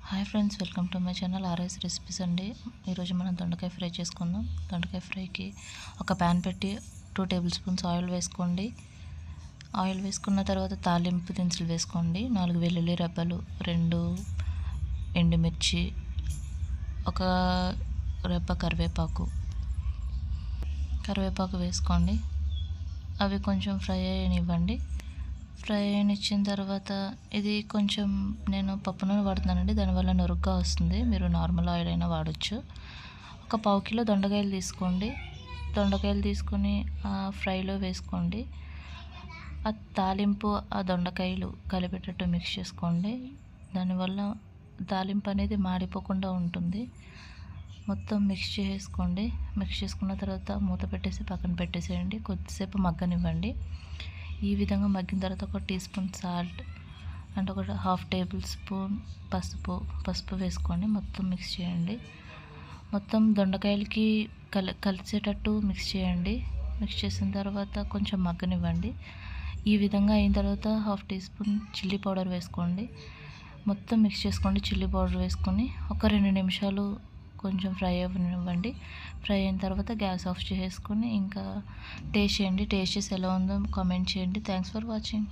Hi friends, welcome to my channel RS recipes అండి. ఈరోజు మనం దొండకాయ ఫ్రై చేసుకుందాం. దొండకాయ ఫ్రైకి ఒక ప్యాన్ పెట్టి 2 టేబుల్ స్పూన్స్ ఆయిల్ వేసుకోండి. ఆయిల్ వేసుకున్న తర్వాత తాలింపు దినుసులు వేసుకోండి. 4 వెల్లుల్లి రెబ్బలు, 2 ఎండుమిర్చి, ఒక రెబ్బ కరివేపాకు వేసుకోండి. అవి కొంచెం ఫ్రై అయ్యనివ్వండి. ఫ్రై అయినిచ్చిన తర్వాత ఇది కొంచెం నేను పప్పు నూనె వాడుతున్నానండి, దానివల్ల నురుగ్గా వస్తుంది. మీరు నార్మల్ ఆయిల్ అయినా వాడచ్చు. ఒక 1/2 కిలో దొండకాయలు తీసుకోండి. దొండకాయలు తీసుకొని ఆ ఫ్రైలో వేసుకోండి. ఆ తాలింపు ఆ దొండకాయలు కలిపేటట్టు మిక్స్ చేసుకోండి. దానివల్ల తాలింపు అనేది మాడిపోకుండా ఉంటుంది. మొత్తం మిక్స్ చేసుకోండి. మిక్స్ చేసుకున్న తర్వాత మూత పెట్టేసి పక్కన పెట్టేసేయండి. కొద్దిసేపు మగ్గనివ్వండి. ఈ విధంగా మగ్గిన తర్వాత ఒక టీ స్పూన్ సాల్ట్ అండ్ ఒక 1/2 టేబుల్ స్పూన్ పసుపు వేసుకోండి. మొత్తం మిక్స్ చేయండి. మొత్తం దొండకాయలకి కలిసేటట్టు మిక్స్ చేయండి. మిక్స్ చేసిన తర్వాత కొంచెం మగ్గనివ్వండి. ఈ విధంగా అయిన తర్వాత 1/2 టీ స్పూన్ చిల్లీ పౌడర్ వేసుకోండి. మొత్తం మిక్స్ చేసుకోండి. చిల్లీ పౌడర్ వేసుకొని ఒక 2 నిమిషాలు కొంచెం ఫ్రై అవ్వనివ్వండి. ఫ్రై అయిన తర్వాత గ్యాస్ ఆఫ్ చేసుకొని ఇంకా టేస్ట్ చేయండి. టేస్ట్ చేసి ఎలా ఉందో కామెంట్ చేయండి. Thanks for watching.